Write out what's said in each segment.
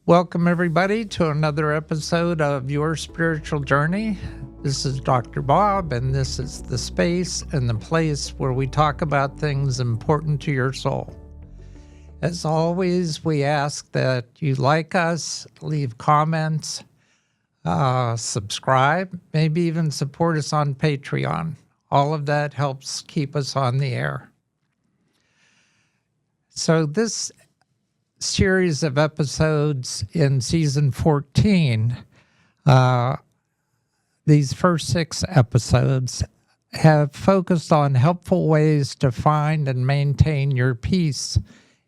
Welcome, everybody, to another episode of Your Spiritual Journey. This is Dr. Bob, and this is the space and the place where we talk about things important to your soul. As always, we ask that you like us, leave comments, subscribe, maybe even support us on Patreon. All of that helps keep us on the air. So this series of episodes in season 14, these first 6 episodes have focused on helpful ways to find and maintain your peace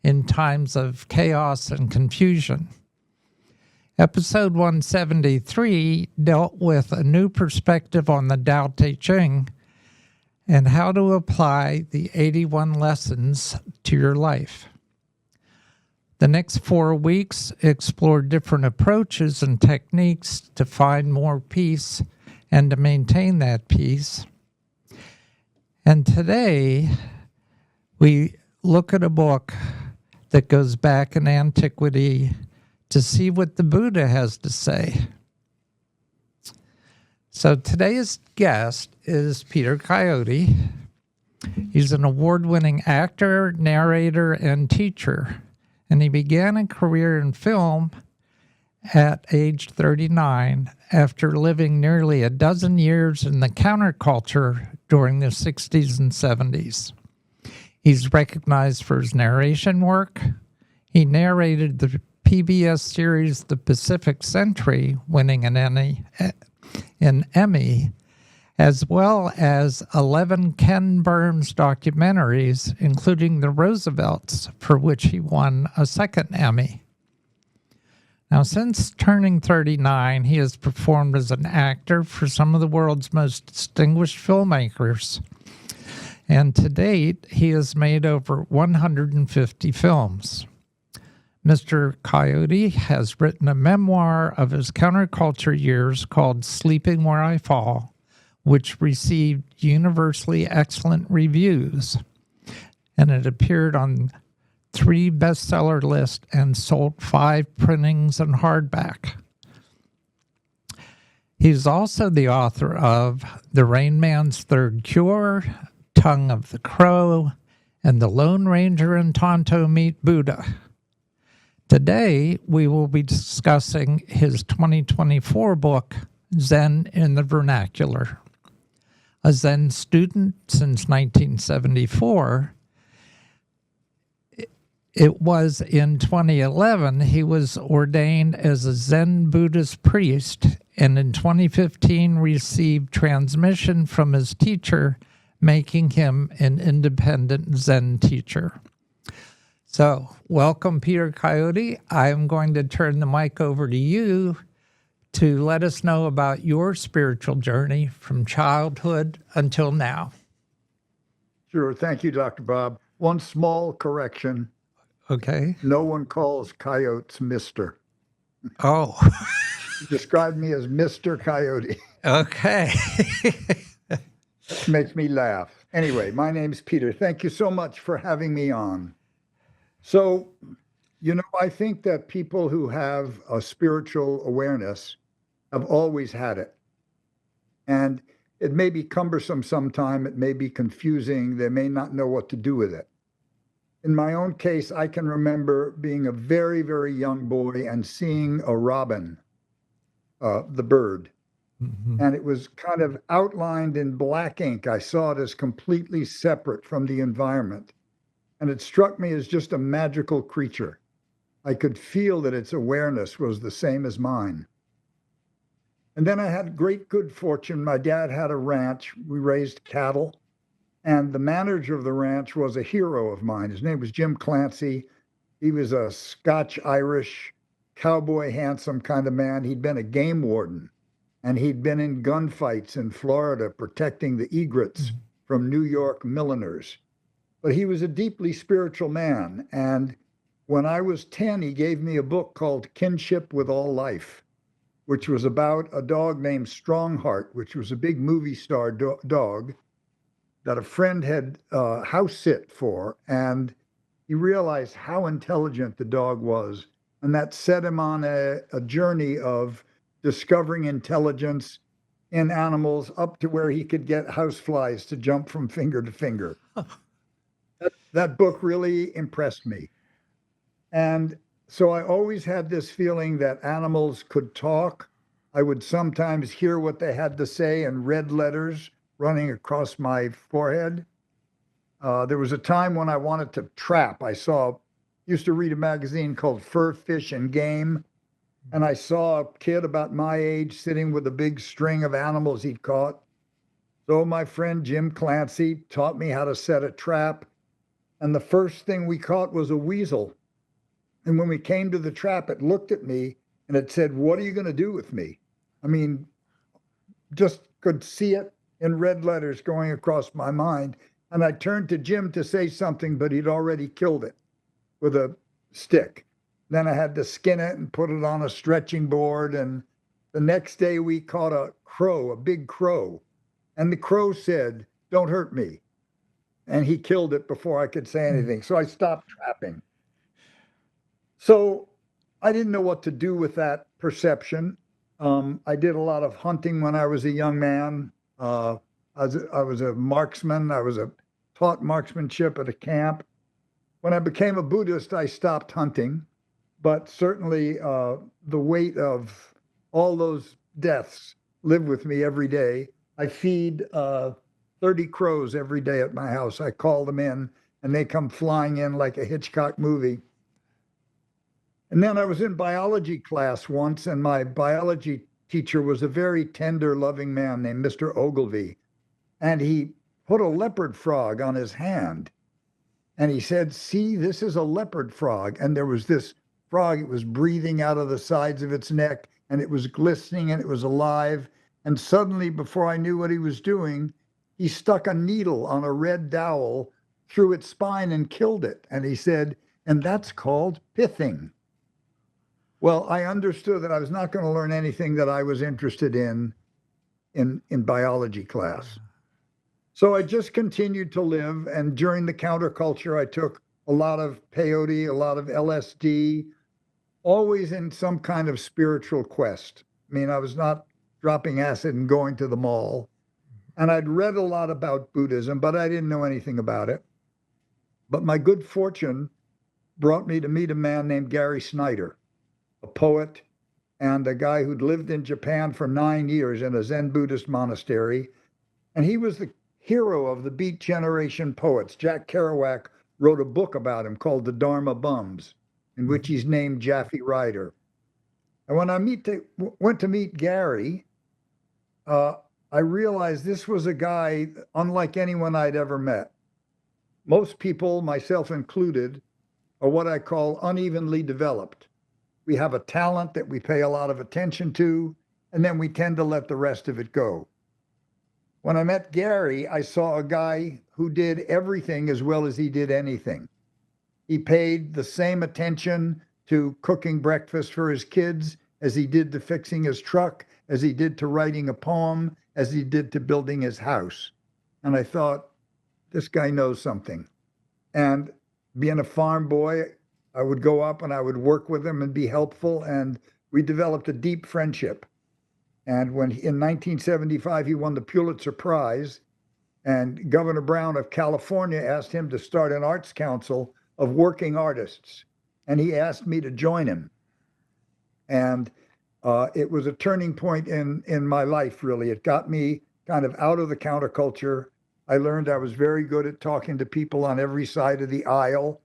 in times of chaos and confusion. Episode 173 dealt with a new perspective on the Tao Te Ching and how to apply the 81 lessons to your life. The next 4 weeks explore different approaches and techniques to find more peace and to maintain that peace. And today, we look at a book that goes back in antiquity to see what the Buddha has to say. So today's guest is Peter Coyote. He's an award-winning actor, narrator, and teacher. And he began a career in film at age 39 after living nearly a dozen years in the counterculture during the 60s and 70s. He's recognized for his narration work. He narrated the PBS series The Pacific Century, winning an Emmy, as well as 11 Ken Burns documentaries, including The Roosevelts, for which he won a second Emmy. Now, since turning 39, he has performed as an actor for some of the world's most distinguished filmmakers. And to date, he has made over 150 films. Mr. Coyote has written a memoir of his counterculture years called Sleeping Where I Fall, which received universally excellent reviews, and it appeared on 3 bestseller lists and sold 5 printings in hardback. He's also the author of The Rain Man's Third Cure, Tongue of the Crow, and The Lone Ranger and Tonto Meet Buddha. Today, we will be discussing his 2024 book, Zen in the Vernacular. A Zen student since 1974, it was in 2011 he was ordained as a Zen Buddhist priest, and in 2015 received transmission from his teacher, making him an independent Zen teacher. So, welcome, Peter Coyote. I'm going to turn the mic over to you to let us know about your spiritual journey from childhood until now. Sure. Thank you, Dr. Bob. One small correction. Okay. No one calls coyotes Mr. Oh. You described me as Mr. Coyote. Okay. That makes me laugh. Anyway, my name's Peter. Thank you so much for having me on. So, I think that people who have a spiritual awareness have always had it. And it may be cumbersome sometime, it may be confusing, they may not know what to do with it. In my own case, I can remember being a very, very young boy and seeing a robin, the bird. Mm-hmm. And it was kind of outlined in black ink. I saw it as completely separate from the environment. And it struck me as just a magical creature. I could feel that its awareness was the same as mine. And then I had great good fortune. My dad had a ranch. We raised cattle. And the manager of the ranch was a hero of mine. His name was Jim Clancy. He was a Scotch-Irish, cowboy, handsome kind of man. He'd been a game warden. And he'd been in gunfights in Florida protecting the egrets from New York milliners. But he was a deeply spiritual man. And when I was 10, he gave me a book called Kinship with All Life, which was about a dog named Strongheart, which was a big movie star dog that a friend had house sit for. And he realized how intelligent the dog was And that set him on a journey of discovering intelligence in animals up to where he could get houseflies to jump from finger to finger. That book really impressed me. And so I always had this feeling that animals could talk. I would sometimes hear what they had to say in red letters running across my forehead. There was a time when I wanted to trap. Used to read a magazine called Fur, Fish, and Game, and I saw a kid about my age sitting with a big string of animals he'd caught. So my friend Jim Clancy taught me how to set a trap, and the first thing we caught was a weasel. And when we came to the trap, it looked at me and it said, "What are you going to do with me?" I mean, just could see it in red letters going across my mind. And I turned to Jim to say something, but he'd already killed it with a stick. Then I had to skin it and put it on a stretching board. And the next day we caught a crow, a big crow. And the crow said, "Don't hurt me." And he killed it before I could say anything. So I stopped trapping. So I didn't know what to do with that perception. I did a lot of hunting when I was a young man. I was a marksman. I was taught marksmanship at a camp. When I became a Buddhist, I stopped hunting, but certainly the weight of all those deaths live with me every day. I feed 30 crows every day at my house. I call them in, and they come flying in like a Hitchcock movie. And then I was in biology class once, and my biology teacher was a very tender, loving man named Mr. Ogilvy. And he put a leopard frog on his hand. And he said, "See, this is a leopard frog." And there was this frog, it was breathing out of the sides of its neck, and it was glistening, and it was alive. And suddenly, before I knew what he was doing, he stuck a needle on a red dowel through its spine and killed it. And he said, "And that's called pithing." Well, I understood that I was not going to learn anything that I was interested in biology class. So I just continued to live. And during the counterculture, I took a lot of peyote, a lot of LSD, always in some kind of spiritual quest. I mean, I was not dropping acid and going to the mall. And I'd read a lot about Buddhism, but I didn't know anything about it. But my good fortune brought me to meet a man named Gary Snyder, a poet and a guy who'd lived in Japan for 9 years in a Zen Buddhist monastery. And he was the hero of the Beat Generation poets. Jack Kerouac wrote a book about him called The Dharma Bums, in which he's named Jaffe Ryder. And when I went to meet Gary, I realized this was a guy unlike anyone I'd ever met. Most people, myself included, are what I call unevenly developed. We have a talent that we pay a lot of attention to, and then we tend to let the rest of it go. When I met Gary, I saw a guy who did everything as well as he did anything. He paid the same attention to cooking breakfast for his kids as he did to fixing his truck, as he did to writing a poem, as he did to building his house. And I thought, this guy knows something. And being a farm boy, I would go up and I would work with him and be helpful. And we developed a deep friendship. And when in 1975, he won the Pulitzer Prize, and Governor Brown of California asked him to start an arts council of working artists. And he asked me to join him. And it was a turning point in my life, really. It got me kind of out of the counterculture. I learned I was very good at talking to people on every side of the aisle.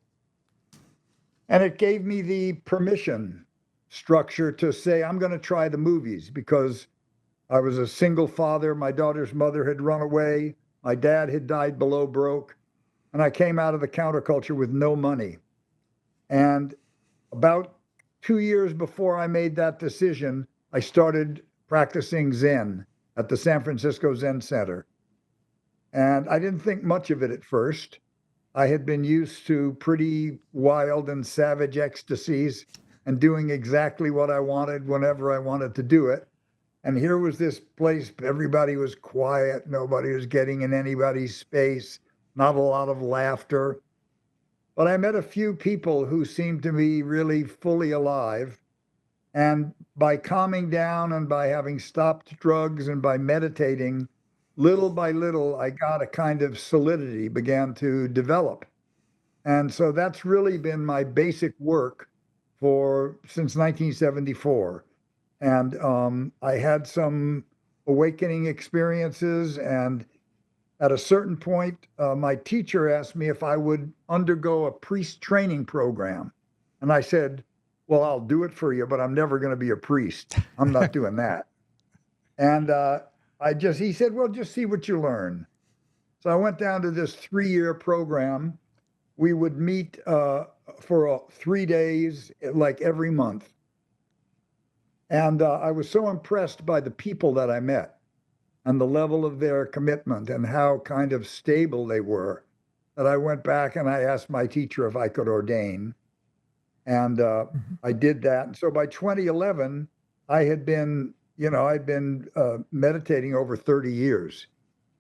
And it gave me the permission structure to say, I'm going to try the movies, because I was a single father. My daughter's mother had run away. My dad had died below broke. And I came out of the counterculture with no money. And about 2 years before I made that decision, I started practicing Zen at the San Francisco Zen Center. And I didn't think much of it at first. I had been used to pretty wild and savage ecstasies and doing exactly what I wanted whenever I wanted to do it. And here was this place, everybody was quiet, nobody was getting in anybody's space, not a lot of laughter. But I met a few people who seemed to be really fully alive. And by calming down and by having stopped drugs and by meditating, little by little, I got a kind of solidity began to develop. And so that's really been my basic work for since 1974. And I had some awakening experiences. And at a certain point, my teacher asked me if I would undergo a priest training program. And I said, well, I'll do it for you, but I'm never going to be a priest. I'm not doing that. And he said, well, just see what you learn. So I went down to this 3-year program. We would meet for 3 days, like every month. And I was so impressed by the people that I met and the level of their commitment and how kind of stable they were that I went back and I asked my teacher if I could ordain. And I did that. And so by 2011, I had been, I'd been meditating over 30 years.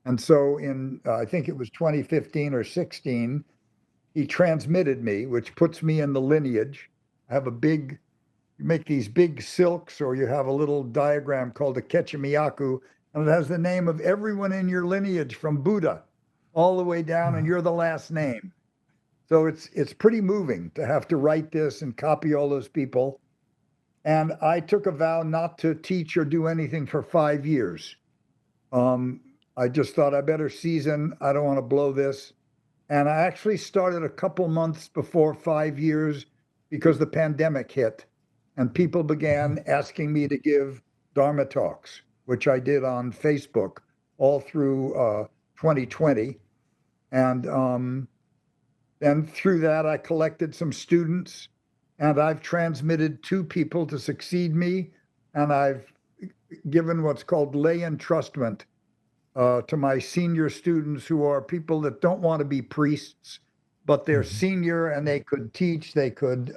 And so in, I think it was 2015 or 16, he transmitted me, which puts me in the lineage. I have you make these big silks, or you have a little diagram called a Kechimiyaku, and it has the name of everyone in your lineage from Buddha all the way down, and you're the last name. So it's pretty moving to have to write this and copy all those people. And I took a vow not to teach or do anything for 5 years. I just thought I better season. I don't want to blow this. And I actually started a couple months before 5 years because the pandemic hit and people began asking me to give Dharma talks, which I did on Facebook all through 2020. And then through that, I collected some students, and I've transmitted 2 people to succeed me, and I've given what's called lay entrustment to my senior students, who are people that don't want to be priests, but they're senior and they could teach, they could,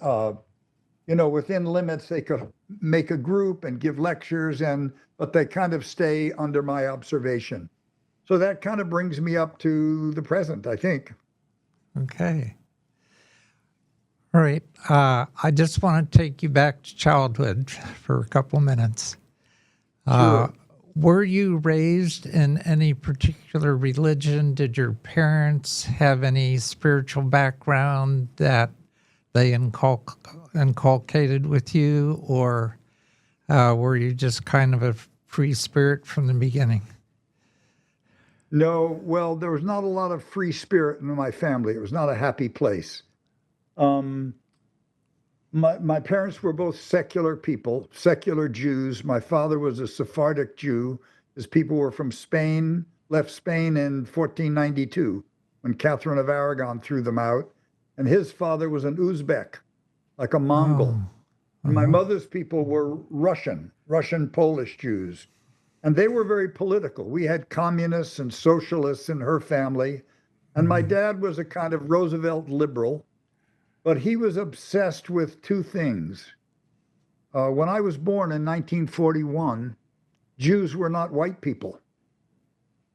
within limits, they could make a group and give lectures, but they kind of stay under my observation. So that kind of brings me up to the present, I think. Okay. All right. I just want to take you back to childhood for a couple minutes. Sure. Were you raised in any particular religion? Did your parents have any spiritual background that they inculcated with you, or were you just kind of a free spirit from the beginning? No, well, there was not a lot of free spirit in my family. It was not a happy place. My parents were both secular people, secular Jews. My father was a Sephardic Jew. His people were from Spain, left Spain in 1492 when Catherine of Aragon threw them out. And his father was an Uzbek, like a Mongol. And my mother's people were Russian Polish Jews. And they were very political. We had communists and socialists in her family. And my dad was a kind of Roosevelt liberal, but he was obsessed with 2 things. When I was born in 1941, Jews were not white people.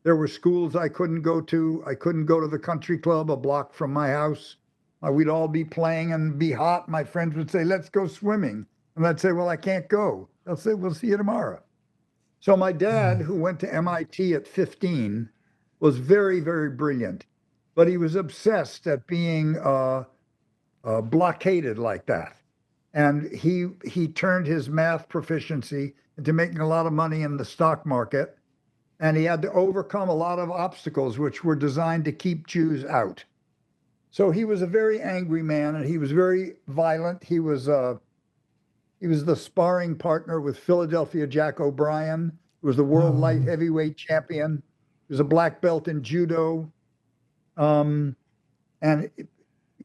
There were schools I couldn't go to. I couldn't go to the country club a block from my house. We'd all be playing and be hot. My friends would say, let's go swimming. And I'd say, well, I can't go. They'll say, we'll see you tomorrow. So my dad, who went to MIT at 15, was very, very brilliant, but he was obsessed at being blockaded like that. And he turned his math proficiency into making a lot of money in the stock market, and he had to overcome a lot of obstacles which were designed to keep Jews out. So he was a very angry man, and he was very violent. He was the sparring partner with Philadelphia Jack O'Brien, who was the world light heavyweight champion. He was a black belt in judo, and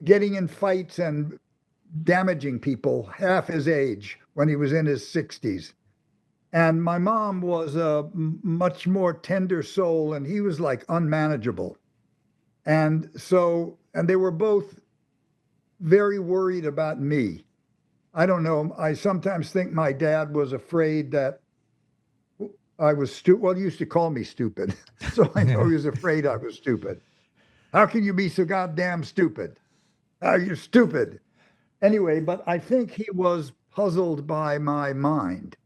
getting in fights and damaging people half his age when he was in his 60s. And my mom was a much more tender soul, and he was like unmanageable. And they were both very worried about me. I don't know. I sometimes think my dad was afraid that I was stupid. Well, he used to call me stupid. So I know he was afraid I was stupid. How can you be so goddamn stupid? Are you stupid? Anyway, but I think he was puzzled by my mind.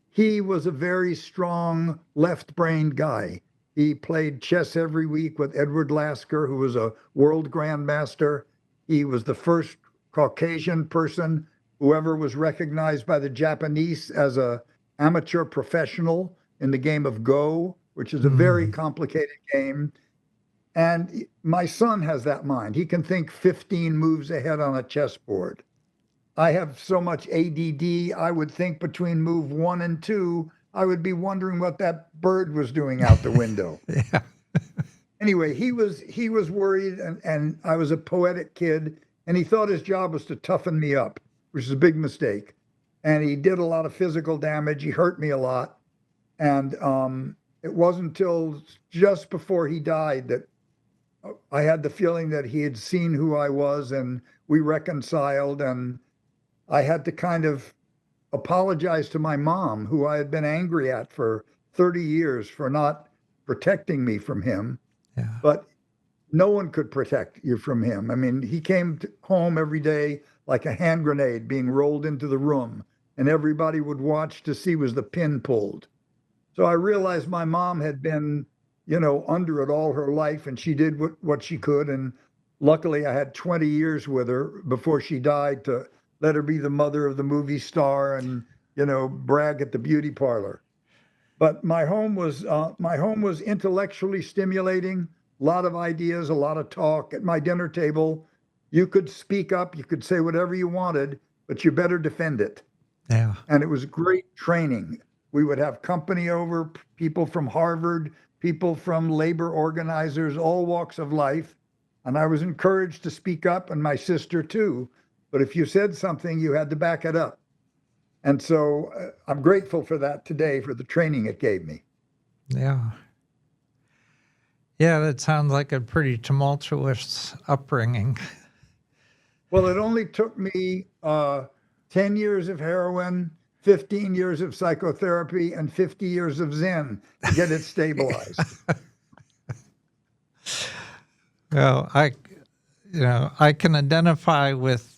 He was a very strong left-brained guy. He played chess every week with Edward Lasker, who was a world grandmaster. He was the first Caucasian person who ever was recognized by the Japanese as a amateur professional in the game of Go, which is a very complicated game. And my son has that mind. He can think 15 moves ahead on a chessboard. I have so much ADD, I would think between move 1 and 2, I would be wondering what that bird was doing out the window. Yeah. Anyway, he was worried, and I was a poetic kid, and he thought his job was to toughen me up, which is a big mistake. And he did a lot of physical damage. He hurt me a lot. And it wasn't until just before he died that I had the feeling that he had seen who I was, and we reconciled. And I had to kind of apologize to my mom, who I had been angry at for 30 years for not protecting me from him. Yeah. But no one could protect you from him. I mean, he came home every day like a hand grenade being rolled into the room, and everybody would watch to see was the pin pulled. So I realized my mom had been, under it all her life, and she did what she could. And luckily, I had 20 years with her before she died to let her be the mother of the movie star and, brag at the beauty parlor. But my home was intellectually stimulating, a lot of ideas, a lot of talk at my dinner table. You could speak up, you could say whatever you wanted, but you better defend it. Yeah. And it was great training. We would have company over, people from Harvard, people from labor organizers, all walks of life. And I was encouraged to speak up, and my sister too. But if you said something, you had to back it up. And so I'm grateful for that today, for the training it gave me. Yeah. Yeah, that sounds like a pretty tumultuous upbringing. Well, it only took me 10 years of heroin, 15 years of psychotherapy, and 50 years of Zen to get it stabilized. Well, I can identify with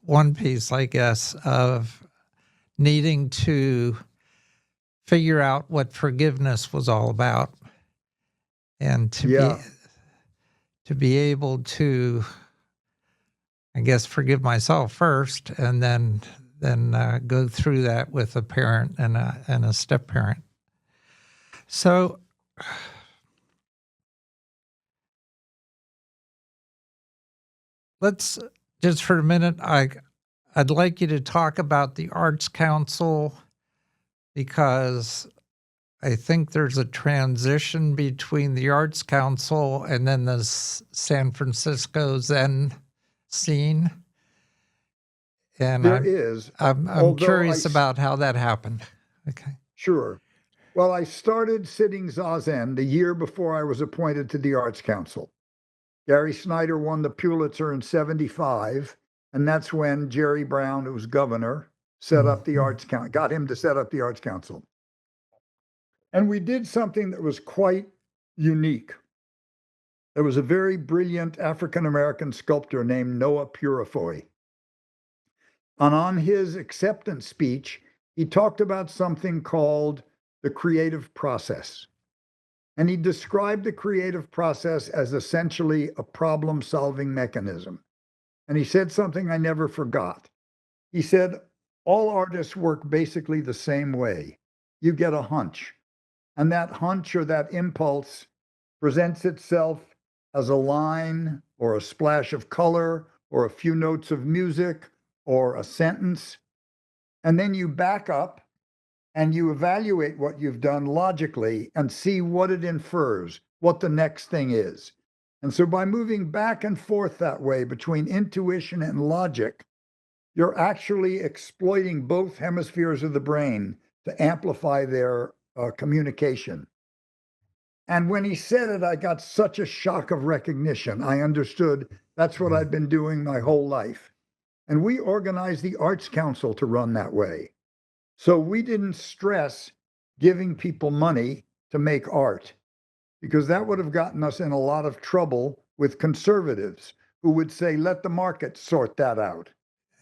one piece, I guess, of needing to figure out what forgiveness was all about, and to be able to, I guess, forgive myself first, and then go through that with a parent and a step parent. So let's just for a minute, I'd like you to talk about the Arts Council, because I think there's a transition between the Arts Council and then the San Francisco Zen scene. And I'm curious about how that happened. Okay. Sure. Well, I started sitting Zazen the year before I was appointed to the Arts Council. Gary Snyder won the Pulitzer in '75, and that's when Jerry Brown, who was governor, set up the Arts Council, got him to set up the Arts Council. And we did something that was quite unique. There was a very brilliant African-American sculptor named Noah Purifoy. And on his acceptance speech, he talked about something called the creative process. And he described the creative process as essentially a problem-solving mechanism. And he said something I never forgot. He said, all artists work basically the same way. You get a hunch, and that hunch or that impulse presents itself as a line or a splash of color or a few notes of music or a sentence. And then you back up and you evaluate what you've done logically and see what it infers, what the next thing is. And so by moving back and forth that way between intuition and logic, you're actually exploiting both hemispheres of the brain to amplify their communication. And when he said it, I got such a shock of recognition. I understood that's what I'd been doing my whole life. And we organized the Arts Council to run that way. So we didn't stress giving people money to make art, because that would have gotten us in a lot of trouble with conservatives who would say, let the market sort that out.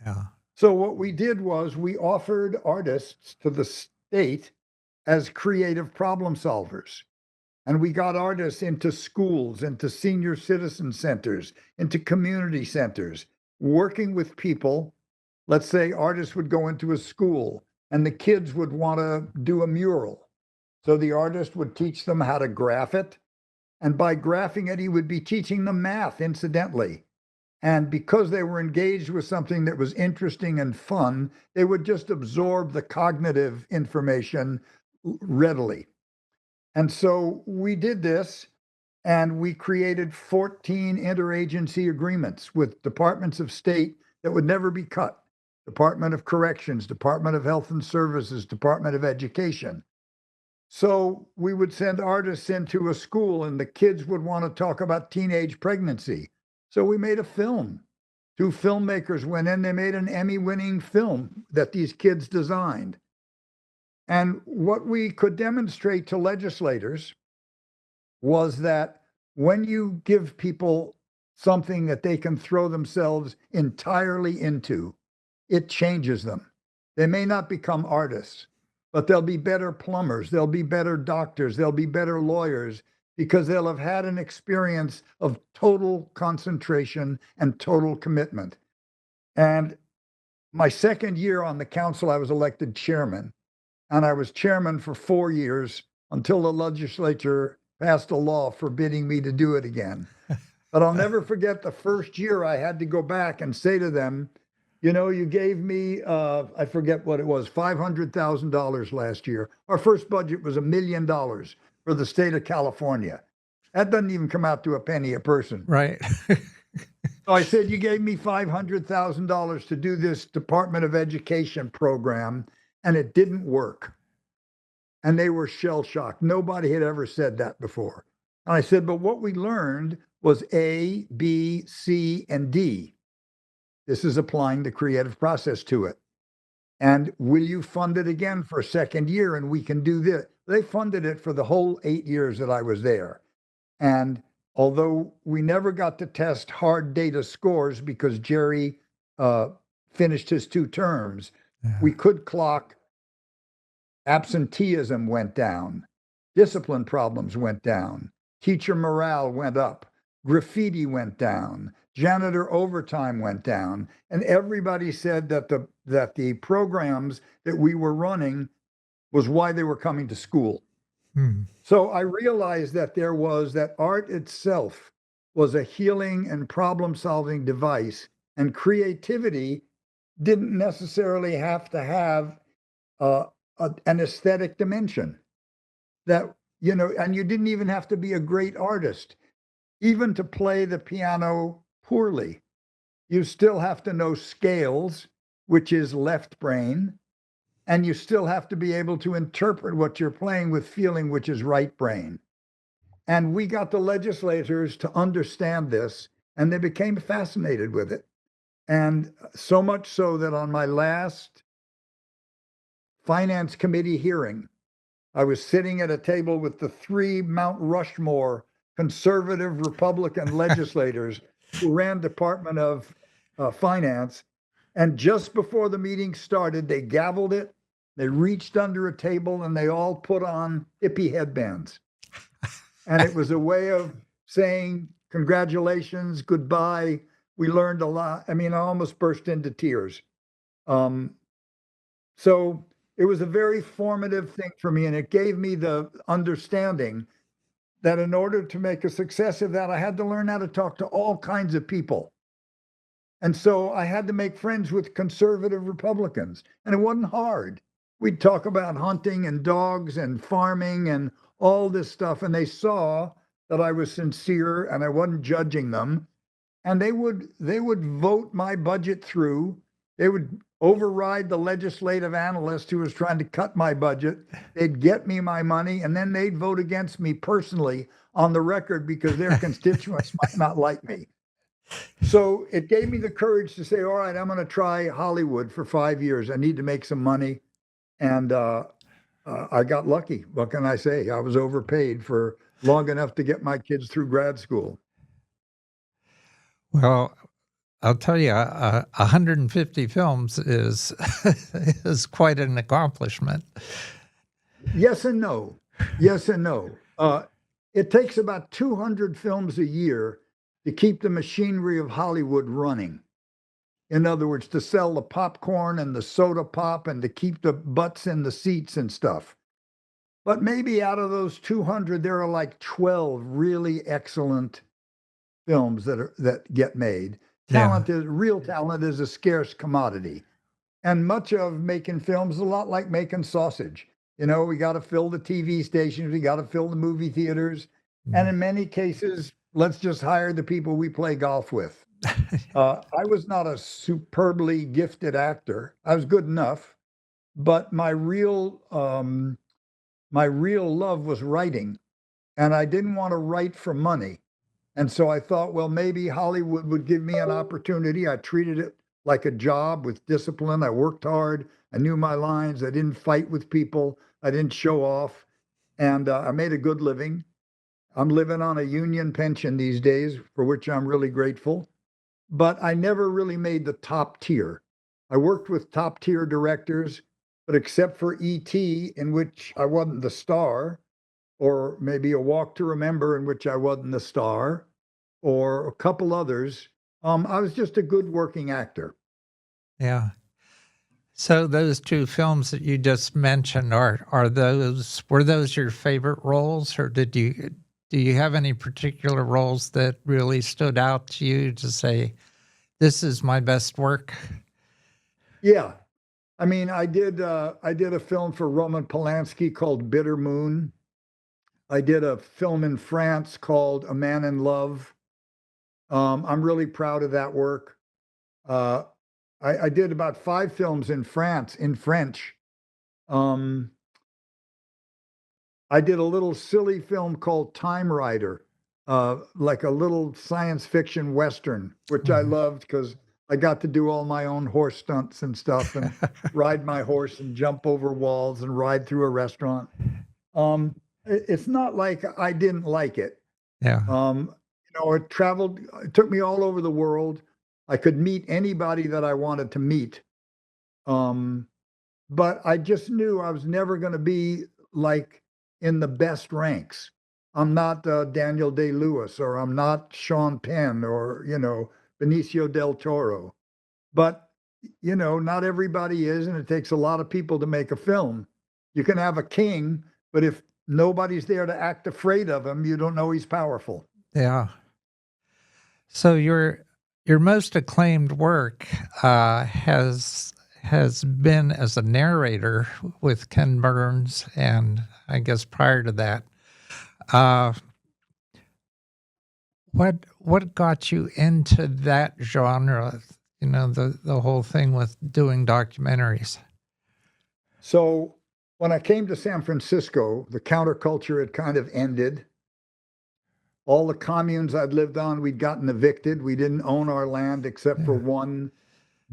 Yeah. So what we did was we offered artists to the state as creative problem solvers. And we got artists into schools, into senior citizen centers, into community centers, working with people. Let's say artists would go into a school and the kids would want to do a mural. So the artist would teach them how to graph it. And by graphing it, he would be teaching them math, incidentally. And because they were engaged with something that was interesting and fun, they would just absorb the cognitive information readily. And so we did this, and we created 14 interagency agreements with departments of state that would never be cut. Department of Corrections, Department of Health and Services, Department of Education. So we would send artists into a school and the kids would want to talk about teenage pregnancy. So we made a film. 2 filmmakers went in, they made an Emmy-winning film that these kids designed. And what we could demonstrate to legislators was that when you give people something that they can throw themselves entirely into, it changes them. They may not become artists, but they'll be better plumbers, they'll be better doctors, they'll be better lawyers, because they'll have had an experience of total concentration and total commitment. And my second year on the council, I was elected chairman. And I was chairman for 4 years until the legislature passed a law forbidding me to do it again. But I'll never forget the first year I had to go back and say to them, you know, you gave me, I forget what it was, $500,000 last year. Our first budget was $1 million for the state of California. That doesn't even come out to a penny a person. Right. So I said, you gave me $500,000 to do this Department of Education program, and it didn't work. And they were shell-shocked. Nobody had ever said that before. And I said, but what we learned was A, B, C, and D. This is applying the creative process to it. And will you fund it again for a second year? And we can do this. They funded it for the whole 8 years that I was there. And although we never got to test hard data scores because Jerry finished his 2 terms, we could clock absenteeism went down, discipline problems went down, teacher morale went up, graffiti went down, janitor overtime went down, and everybody said that the programs that we were running was why they were coming to school. So I realized that that art itself was a healing and problem-solving device, and creativity didn't necessarily have to have an aesthetic dimension. That, you know, and you didn't even have to be a great artist, even to play the piano poorly. You still have to know scales, which is left brain, and you still have to be able to interpret what you're playing with feeling, which is right brain. And we got the legislators to understand this, and they became fascinated with it. And so much so that on my last Finance Committee hearing, I was sitting at a table with the 3 Mount Rushmore conservative Republican legislators who ran Department of Finance. And just before the meeting started, they gavelled it, they reached under a table, and they all put on hippie headbands. And it was a way of saying, congratulations, goodbye. We learned a lot. I mean, I almost burst into tears. So it was a very formative thing for me, and it gave me the understanding that in order to make a success of that, I had to learn how to talk to all kinds of people. And so I had to make friends with conservative Republicans, and it wasn't hard. We'd talk about hunting and dogs and farming and all this stuff, and they saw that I was sincere and I wasn't judging them. And they would vote my budget through. They would override the legislative analyst who was trying to cut my budget. They'd get me my money, and then they'd vote against me personally on the record because their constituents might not like me. So it gave me the courage to say, all right, I'm going to try Hollywood for 5 years. I need to make some money. And I got lucky. What can I say? I was overpaid for long enough to get my kids through grad school. Well, I'll tell you, 150 films is is quite an accomplishment. Yes and no. Yes and no. It takes about 200 films a year to keep the machinery of Hollywood running. In other words, to sell the popcorn and the soda pop and to keep the butts in the seats and stuff. But maybe out of those 200, there are like 12 really excellent films that get made. Yeah. Real talent is a scarce commodity. And much of making films is a lot like making sausage. You know, we got to fill the TV stations, we got to fill the movie theaters. And in many cases, let's just hire the people we play golf with. I was not a superbly gifted actor. I was good enough, but my real love was writing, and I didn't want to write for money. And so I thought, well, maybe Hollywood would give me an opportunity. I treated it like a job with discipline. I worked hard. I knew my lines. I didn't fight with people. I didn't show off. And I made a good living. I'm living on a union pension these days, for which I'm really grateful. But I never really made the top tier. I worked with top tier directors, but except for E.T., in which I wasn't the star, or maybe A Walk to Remember, in which I wasn't the star, or a couple others, I was just a good working actor. Yeah. So those two films that you just mentioned, were those your favorite roles, or do you have any particular roles that really stood out to you to say, this is my best work? Yeah. I mean, I did a film for Roman Polanski called Bitter Moon. I did a film in France called A Man in Love. I'm really proud of that work. Uh, I did about 5 films in France in French. Um, I did a little silly film called Time Rider, like a little science fiction Western, which I loved because I got to do all my own horse stunts and stuff and ride my horse and jump over walls and ride through a restaurant. It's not like I didn't like it. Yeah. It took me all over the world. I could meet anybody that I wanted to meet. Um, but I just knew I was never going to be like in the best ranks. I'm not Daniel Day-Lewis, or I'm not Sean Penn, or, Benicio del Toro. But, not everybody is, and it takes a lot of people to make a film. You can have a king, but if nobody's there to act afraid of him, you don't know he's powerful. Yeah. So your most acclaimed work has been as a narrator with Ken Burns, and I guess prior to that, what got you into that genre? The whole thing with doing documentaries. So when I came to San Francisco, the counterculture had kind of ended. All the communes I'd lived on, we'd gotten evicted. We didn't own our land except for one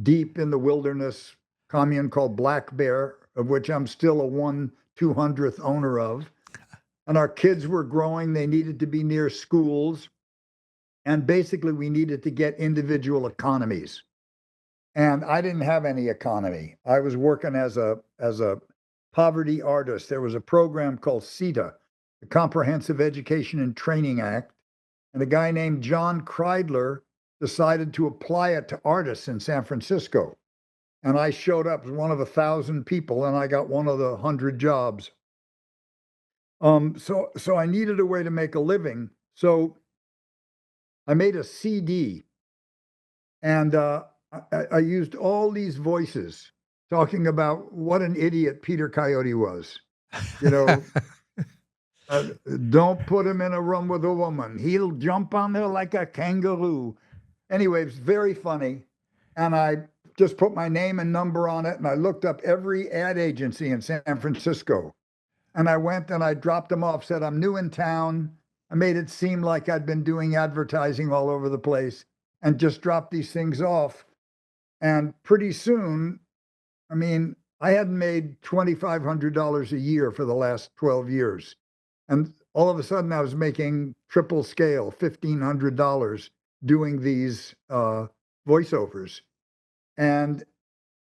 deep in the wilderness commune called Black Bear, of which I'm still a 1/200th owner of. And our kids were growing. They needed to be near schools. And basically, we needed to get individual economies. And I didn't have any economy. I was working as a poverty artist. There was a program called CETA, the Comprehensive Education and Training Act. And a guy named John Kreidler decided to apply it to artists in San Francisco. And I showed up as one of 1,000 people, and I got one of the 100 jobs. So I needed a way to make a living. So I made a CD, and I used all these voices talking about what an idiot Peter Coyote was. Don't put him in a room with a woman. He'll jump on there like a kangaroo. Anyway, it's very funny. And I just put my name and number on it, and I looked up every ad agency in San Francisco. And I went and I dropped them off, said, I'm new in town. I made it seem like I'd been doing advertising all over the place, and just dropped these things off. And pretty soon, I hadn't made $2,500 a year for the last 12 years. And all of a sudden I was making triple scale, $1,500, doing these voiceovers. And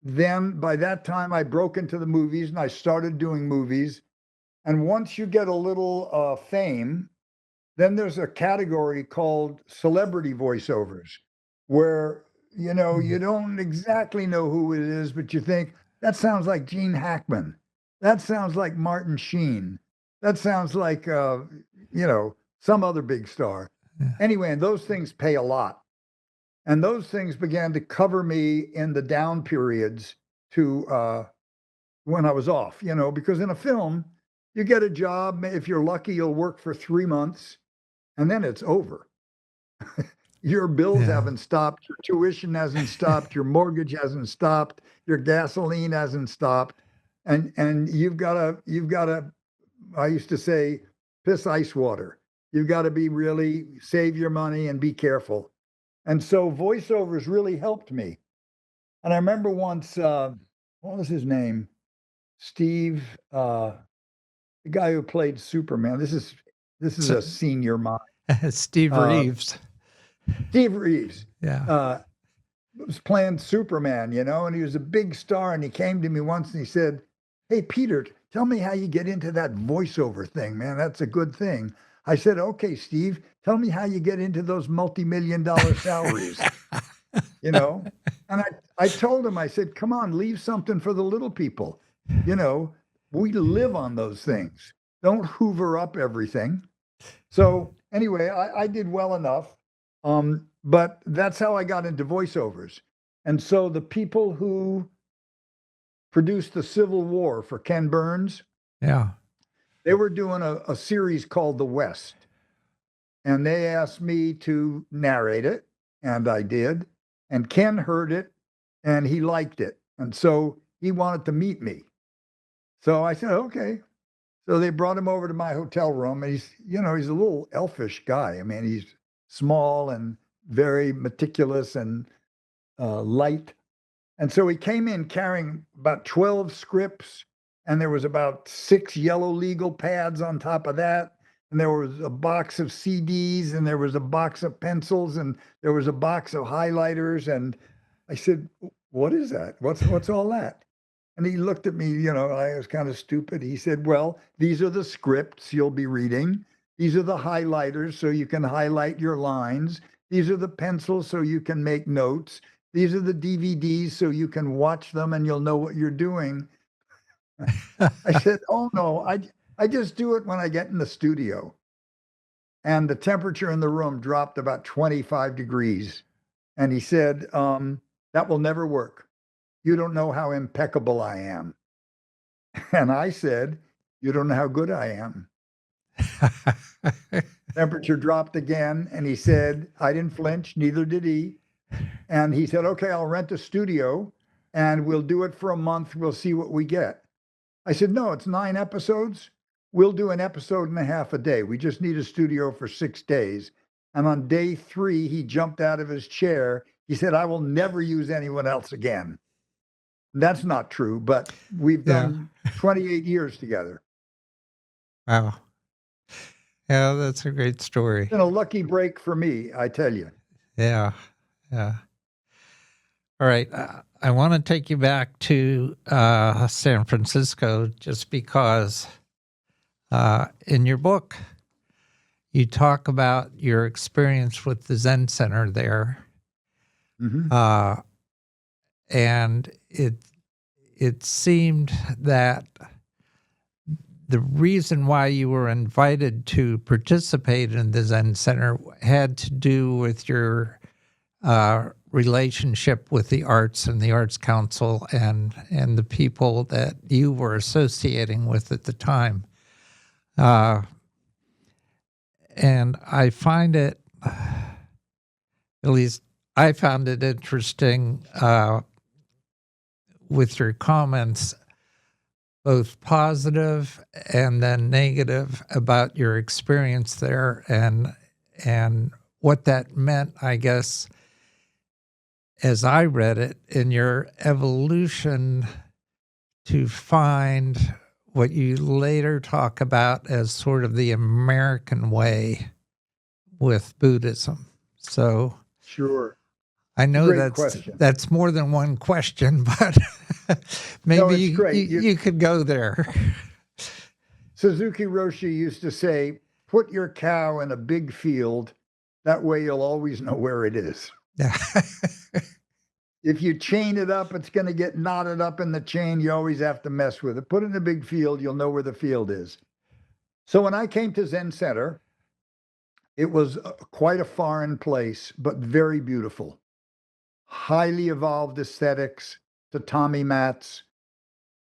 then by that time, I broke into the movies and I started doing movies. And once you get a little fame, then there's a category called celebrity voiceovers, where, you don't exactly know who it is, but you think, that sounds like Gene Hackman. That sounds like Martin Sheen. That sounds like, some other big star. Yeah. Anyway, and those things pay a lot. And those things began to cover me in the down periods to when I was off, because in a film, you get a job. If you're lucky, you'll work for 3 months and then it's over. Your bills haven't stopped, your tuition hasn't stopped, your mortgage hasn't stopped, your gasoline hasn't stopped. And you've got to, I used to say, piss ice water. You've got to really save your money and be careful. And so voiceovers really helped me. And I remember once, what was his name? Steve, the guy who played Superman. This is a senior mind. Steve Reeves. Steve Reeves. Yeah. Was playing Superman, and he was a big star. And he came to me once and he said, "Hey, Peter, tell me how you get into that voiceover thing, man. That's a good thing." I said, "Okay, Steve, tell me how you get into those multi-million-dollar salaries." And I told him, I said, "Come on, leave something for the little people. We live on those things. Don't hoover up everything." So anyway, I did well enough. But that's how I got into voiceovers. And so the people who produced the Civil War for Ken Burns, they were doing a series called The West. And they asked me to narrate it, and I did. And Ken heard it, and he liked it. And so he wanted to meet me. So I said, okay. So they brought him over to my hotel room, and he's a little elfish guy. I mean, he's small and very meticulous and light. And so he came in carrying about 12 scripts, and there was about 6 yellow legal pads on top of that. And there was a box of CDs, and there was a box of pencils, and there was a box of highlighters. And I said, "What is that? What's all that?" And he looked at me, I was kind of stupid. He said, "Well, these are the scripts you'll be reading. These are the highlighters so you can highlight your lines. These are the pencils so you can make notes. These are the DVDs so you can watch them and you'll know what you're doing." I said, "Oh no, I just do it when I get in the studio." And the temperature in the room dropped about 25 degrees. And he said, "That will never work. You don't know how impeccable I am." And I said, "You don't know how good I am." Temperature dropped again, and he said, I didn't flinch, neither did he. And he said, "Okay, I'll rent a studio and we'll do it for a month. We'll see what we get." I said, "No, it's 9 episodes. We'll do an episode and a half a day. We just need a studio for 6 days." And on day 3, he jumped out of his chair. He said, "I will never use anyone else again." That's not true, but we've done 28 years together. Wow. Yeah, that's a great story. It's been a lucky break for me, I tell you. Yeah. All right. I want to take you back to San Francisco just because in your book, you talk about your experience with the Zen Center there. Mm-hmm. And it seemed that the reason why you were invited to participate in the Zen Center had to do with your relationship with the arts and the Arts Council and the people that you were associating with at the time. And I find it, at least I found it interesting with your comments, both positive and then negative about your experience there and what that meant, I guess, as I read it, in your evolution to find what you later talk about as sort of the American way with Buddhism. So Sure. I know Great question. that's more than one question, but maybe No, it's great. you could go there. Suzuki Roshi used to say, put your cow in a big field. That way you'll always know where it is. Yeah. If you chain it up, it's going to get knotted up in the chain. You always have to mess with it. Put it in a big field, you'll know where the field is. So when I came to Zen Center, it was quite a foreign place, but very beautiful. Highly evolved aesthetics, tatami mats,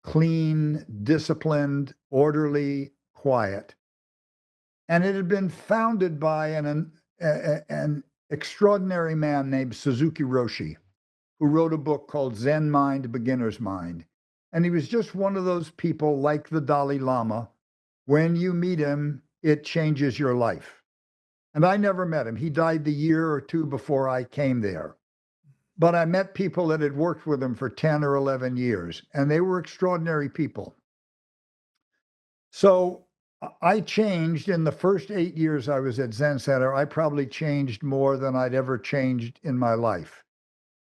clean, disciplined, orderly, quiet. And it had been founded by an extraordinary man named Suzuki Roshi, who wrote a book called Zen Mind, Beginner's Mind. And he was just one of those people like the Dalai Lama. When you meet him, it changes your life. And I never met him. He died the year or two before I came there. But I met people that had worked with him for 10 or 11 years, and they were extraordinary people. So I changed in the first 8 years I was at Zen Center. I probably changed more than I'd ever changed in my life.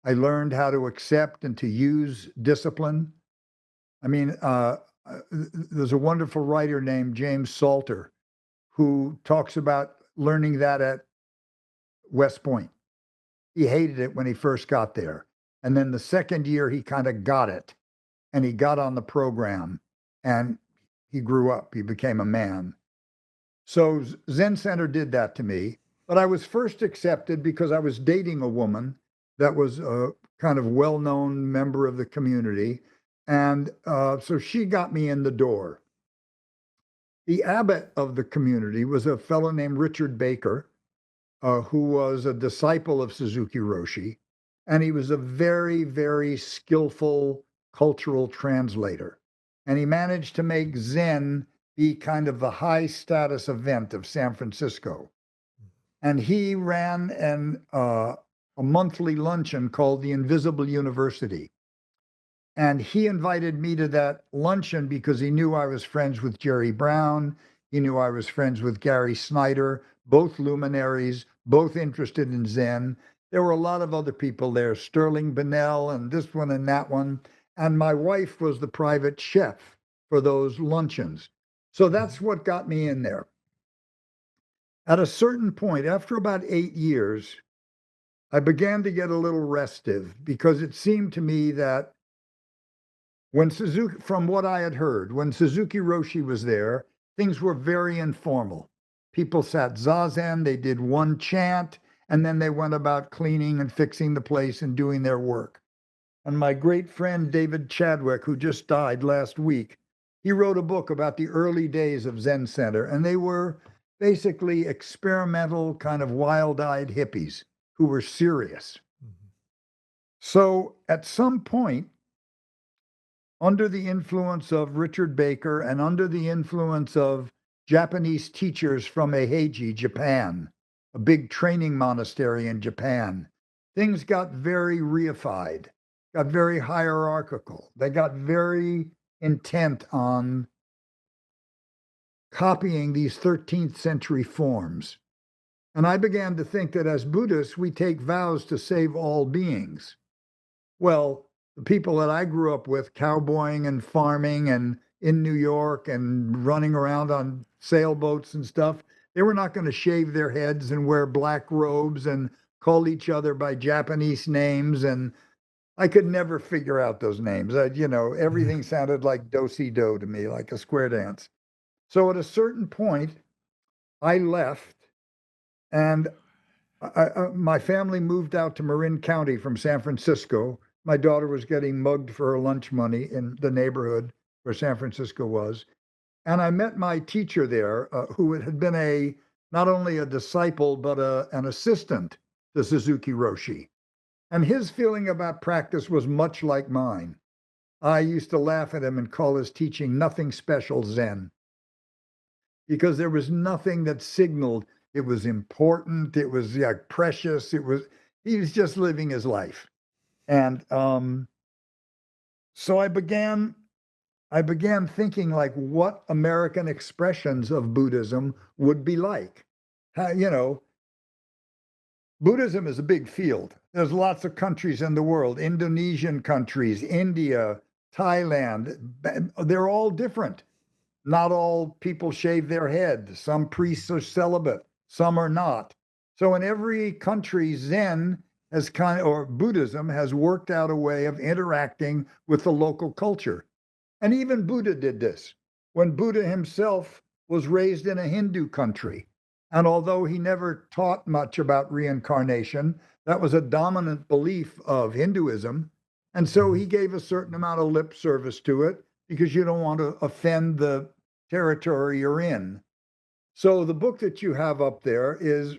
I learned how to accept and to use discipline. I mean, there's a wonderful writer named James Salter who talks about learning that at West Point. He hated it when he first got there. And then the second year, he kind of got it. And he got on the program. And he grew up. He became a man. So Zen Center did that to me. But I was first accepted because I was dating a woman that was a kind of well-known member of the community. And so she got me in the door. The abbot of the community was a fellow named Richard Baker, who was a disciple of Suzuki Roshi. And he was a very, very skillful cultural translator. And he managed to make Zen be kind of the high status event of San Francisco. And he ran a monthly luncheon called the Invisible University. And he invited me to that luncheon because he knew I was friends with Jerry Brown. He knew I was friends with Gary Snyder, both luminaries, both interested in Zen. There were a lot of other people there, Sterling Bennell and this one and that one. And my wife was the private chef for those luncheons. So that's what got me in there. At a certain point, after about 8 years, I began to get a little restive because it seemed to me that from what I had heard, when Suzuki Roshi was there, things were very informal. People sat zazen, they did one chant, and then they went about cleaning and fixing the place and doing their work. And my great friend David Chadwick, who just died last week, he wrote a book about the early days of Zen Center, and they were basically experimental, kind of wild-eyed hippies who were serious. Mm-hmm. So at some point, under the influence of Richard Baker and under the influence of Japanese teachers from Eiheiji, Japan, a big training monastery in Japan, things got very reified, got very hierarchical. They got very intent on copying these 13th century forms. And I began to think that as Buddhists, we take vows to save all beings. Well, the people that I grew up with, cowboying and farming and in New York and running around on sailboats and stuff, they were not going to shave their heads and wear black robes and call each other by Japanese names. And I could never figure out those names. Everything sounded like do-si-do to me, like a square dance. So at a certain point, I left, and my family moved out to Marin County from San Francisco. My daughter was getting mugged for her lunch money in the neighborhood where San Francisco was. And I met my teacher there, who had been not only a disciple, but an assistant to Suzuki Roshi. And his feeling about practice was much like mine. I used to laugh at him and call his teaching nothing special Zen, because there was nothing that signaled it was important, it was precious, he was just living his life. And so I began thinking like what American expressions of Buddhism would be like. Buddhism is a big field. There's lots of countries in the world, Indonesian countries, India, Thailand. They're all different. Not all people shave their head. Some priests are celibate, some are not. So in every country, Zen has or Buddhism has worked out a way of interacting with the local culture. And even Buddha did this. When Buddha himself was raised in a Hindu country, and although he never taught much about reincarnation, that was a dominant belief of Hinduism. And so he gave a certain amount of lip service to it because you don't want to offend the territory you're in. So the book that you have up there is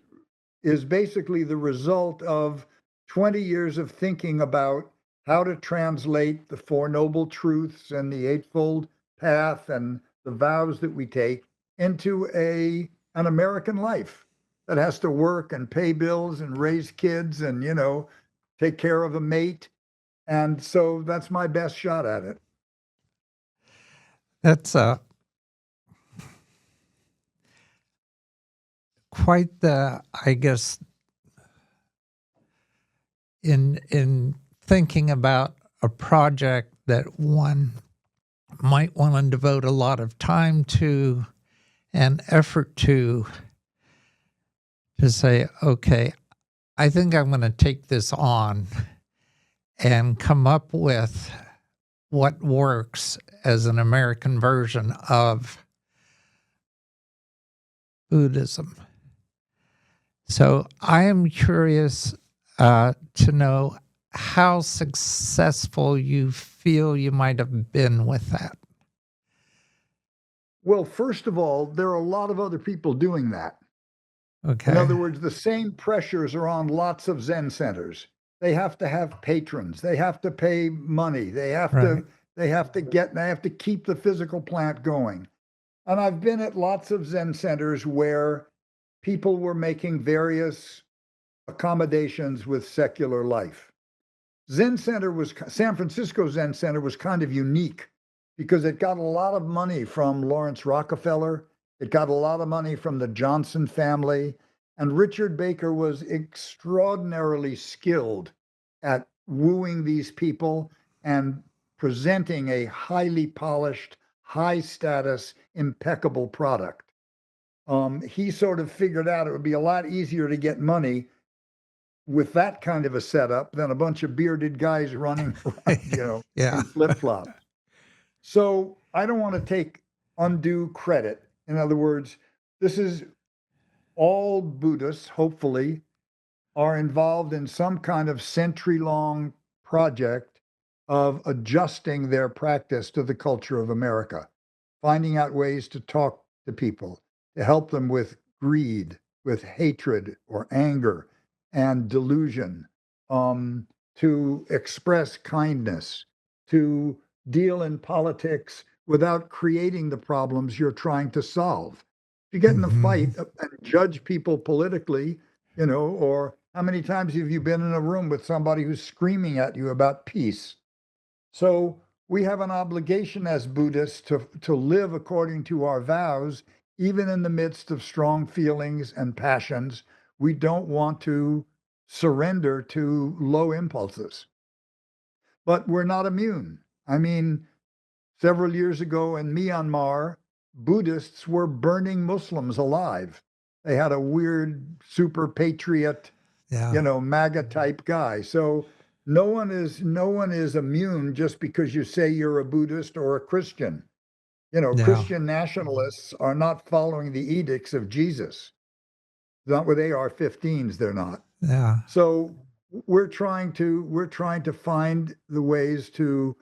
basically the result of 20 years of thinking about how to translate the Four Noble Truths and the Eightfold Path and the vows that we take into an American life that has to work and pay bills and raise kids and, take care of a mate. And so that's my best shot at it. That's quite the, I guess, in thinking about a project that one might want to devote a lot of time to and effort to say, okay, I think I'm going to take this on and come up with what works as an American version of Buddhism. So I am curious to know how successful you feel you might have been with that. Well, first of all, there are a lot of other people doing that. Okay. In other words, the same pressures are on lots of Zen centers. They have to have patrons. They have to pay money. They have to keep the physical plant going. And I've been at lots of Zen centers where people were making various accommodations with secular life. San Francisco Zen Center was kind of unique because it got a lot of money from Lawrence Rockefeller. It got a lot of money from the Johnson family. And Richard Baker was extraordinarily skilled at wooing these people and presenting a highly polished, high status, impeccable product. He sort of figured out it would be a lot easier to get money with that kind of a setup than a bunch of bearded guys running around, Yeah. in flip-flops. So I don't want to take undue credit. In other words, this is all Buddhists, hopefully, are involved in some kind of century-long project of adjusting their practice to the culture of America, finding out ways to talk to people, to help them with greed, with hatred or anger and delusion, to express kindness, to deal in politics without creating the problems you're trying to solve. If you get in a fight and judge people politically, or how many times have you been in a room with somebody who's screaming at you about peace? So we have an obligation as Buddhists to live according to our vows, even in the midst of strong feelings and passions. We don't want to surrender to low impulses. But we're not immune. I mean, several years ago in Myanmar, Buddhists were burning Muslims alive. They had a weird super patriot, MAGA type guy. So no one is immune just because you say you're a Buddhist or a Christian. Christian nationalists are not following the edicts of Jesus. Not with AR-15s, they're not. Yeah. So we're trying to find the ways to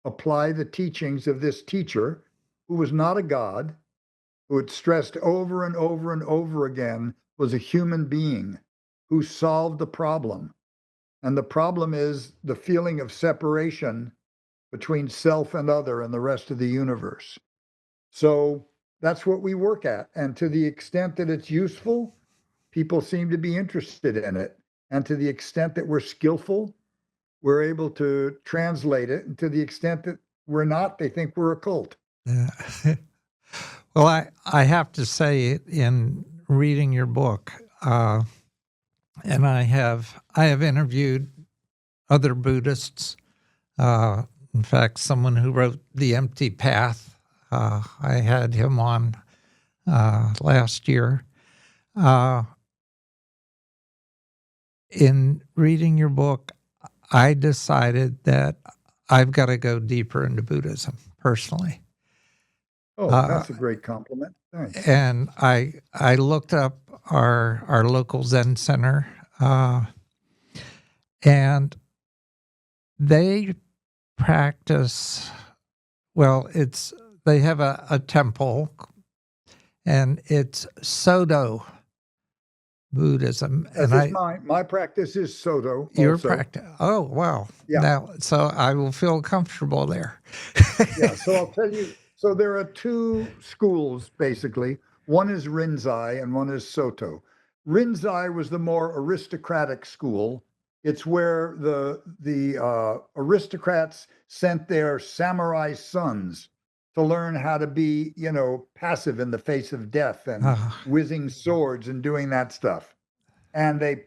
apply the teachings of this teacher who was not a god, who had stressed over and over and over again was a human being who solved the problem. And the problem is the feeling of separation between self and other and the rest of the universe. So that's what we work at. And to the extent that it's useful, people seem to be interested in it. And to the extent that we're skillful, we're able to translate it. And to the extent that we're not, they think we're a cult. Yeah. Well, I have to say, in reading your book, And I have interviewed other Buddhists. In fact, someone who wrote The Empty Path, I had him on last year. In reading your book, I decided that I've got to go deeper into Buddhism personally. Oh, that's a great compliment. Thanks. And I looked up our local Zen center, and they practice, well, they have a temple, and it's Soto Buddhism. My practice is Soto. Your also. practice. Oh, wow. Yeah. Now, so I will feel comfortable there. Yeah. So I'll tell you. So there are two schools, basically. One is Rinzai and one is Soto. Rinzai was the more aristocratic school. It's where the aristocrats sent their samurai sons to learn how to be, passive in the face of death and whizzing swords and doing that stuff. And they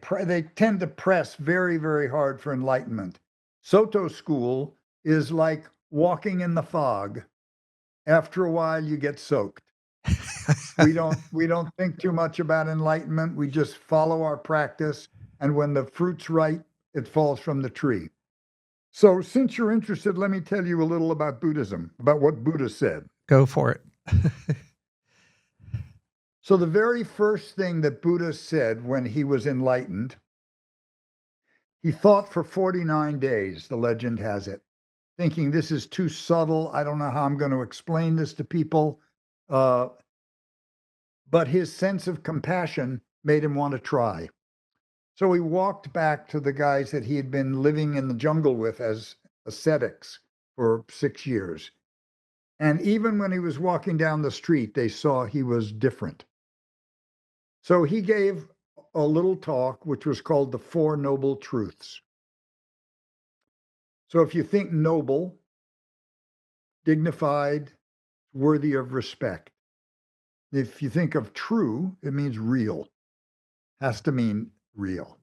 tend to press very, very hard for enlightenment. Soto school is like walking in the fog. After a while, you get soaked. We don't think too much about enlightenment. We just follow our practice, and when the fruit's right, it falls from the tree. So, since you're interested, let me tell you a little about Buddhism, about what Buddha said. Go for it. So, the very first thing that Buddha said when he was enlightened, he thought for 49 days, the legend has it, thinking this is too subtle. I don't know how I'm going to explain this to people. But his sense of compassion made him want to try. So he walked back to the guys that he had been living in the jungle with as ascetics for 6 years. And even when he was walking down the street, they saw he was different. So he gave a little talk, which was called the Four Noble Truths. So if you think noble, dignified, worthy of respect. If you think of true, it means real. Has to mean real.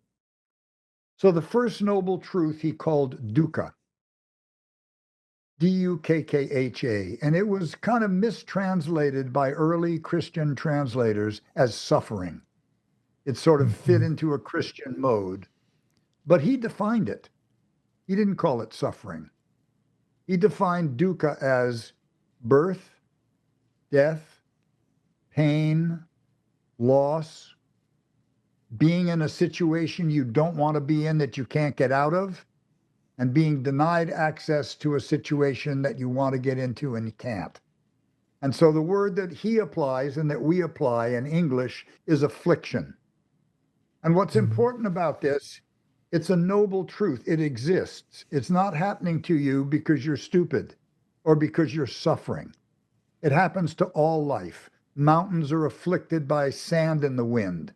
So the first noble truth he called dukkha. D-U-K-K-H-A. And it was kind of mistranslated by early Christian translators as suffering. It sort of fit into a Christian mode. But he defined it. He didn't call it suffering. He defined dukkha as birth, death, pain, loss, being in a situation you don't want to be in that you can't get out of, and being denied access to a situation that you want to get into and you can't. And so the word that he applies and that we apply in English is affliction. And what's important about this, it's a noble truth. It exists. It's not happening to you because you're stupid or because you're suffering. It happens to all life. Mountains are afflicted by sand in the wind.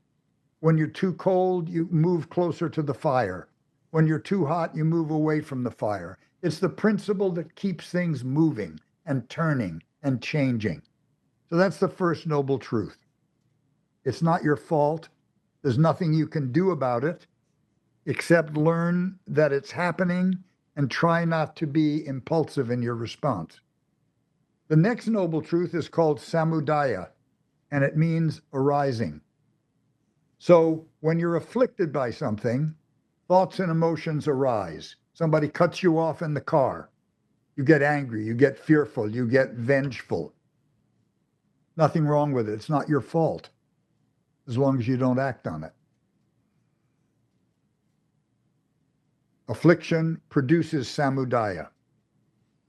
When you're too cold, you move closer to the fire. When you're too hot, you move away from the fire. It's the principle that keeps things moving and turning and changing. So that's the first noble truth. It's not your fault. There's nothing you can do about it, except learn that it's happening and try not to be impulsive in your response. The next noble truth is called samudaya, and it means arising. So when you're afflicted by something, thoughts and emotions arise. Somebody cuts you off in the car. You get angry, you get fearful, you get vengeful. Nothing wrong with it. It's not your fault, as long as you don't act on it. Affliction produces samudaya.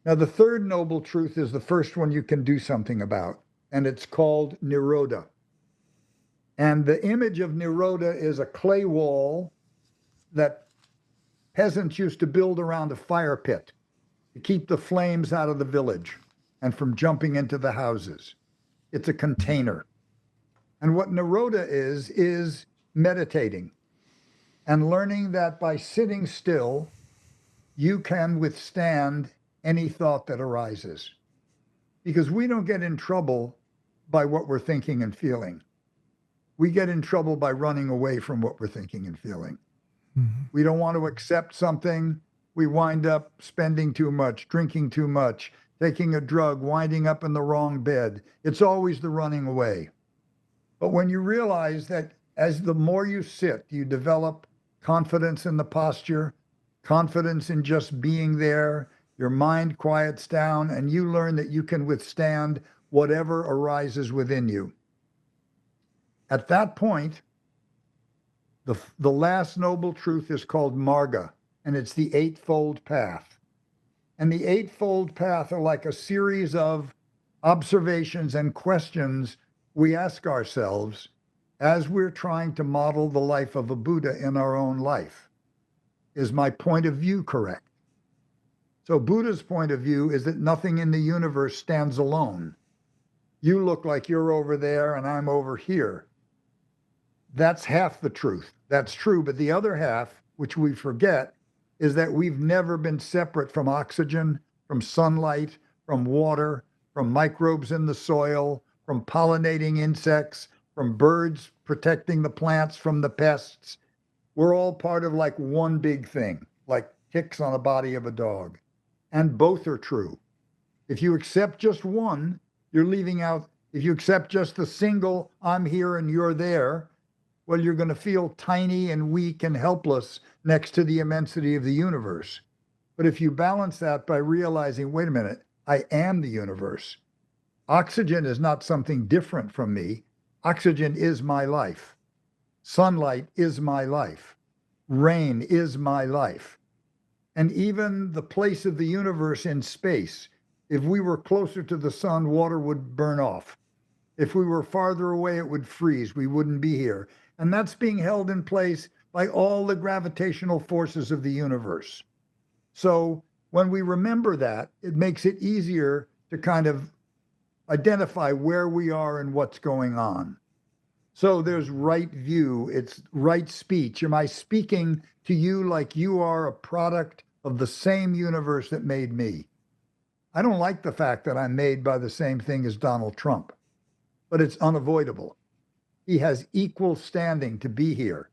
Now, the third noble truth is the first one you can do something about, and it's called nirodha. And the image of nirodha is a clay wall that peasants used to build around a fire pit to keep the flames out of the village and from jumping into the houses. It's a container. And what nirodha is meditating and learning that by sitting still, you can withstand any thought that arises. Because we don't get in trouble by what we're thinking and feeling. we get in trouble by running away from what we're thinking and feeling. Mm-hmm. We don't want to accept something. We wind up spending too much, drinking too much, taking a drug, winding up in the wrong bed. It's always the running away. But when you realize that as the more you sit, you develop confidence in the posture, confidence in just being there, your mind quiets down, and you learn that you can withstand whatever arises within you. At that point, the last noble truth is called Marga, and it's the Eightfold Path. And the Eightfold Path are like a series of observations and questions we ask ourselves as we're trying to model the life of a Buddha in our own life. Is my point of view correct? So Buddha's point of view is that nothing in the universe stands alone. You look like you're over there and I'm over here. That's half the truth. That's true. But the other half, which we forget, is that we've never been separate from oxygen, from sunlight, from water, from microbes in the soil, from pollinating insects, from birds protecting the plants from the pests. We're all part of like one big thing, like ticks on a body of a dog. And both are true. If you accept just one, you're leaving out, if you accept just the single, I'm here and you're there, well, you're going to feel tiny and weak and helpless next to the immensity of the universe. But if you balance that by realizing, wait a minute, I am the universe. Oxygen is not something different from me. Oxygen is my life. Sunlight is my life. Rain is my life. And even the place of the universe in space, if we were closer to the sun, water would burn off. If we were farther away, it would freeze. We wouldn't be here. And that's being held in place by all the gravitational forces of the universe. So when we remember that, it makes it easier to kind of identify where we are and what's going on. So there's right view, it's right speech. Am I speaking to you like you are a product of the same universe that made me? I don't like the fact that I'm made by the same thing as Donald Trump, but it's unavoidable. He has equal standing to be here.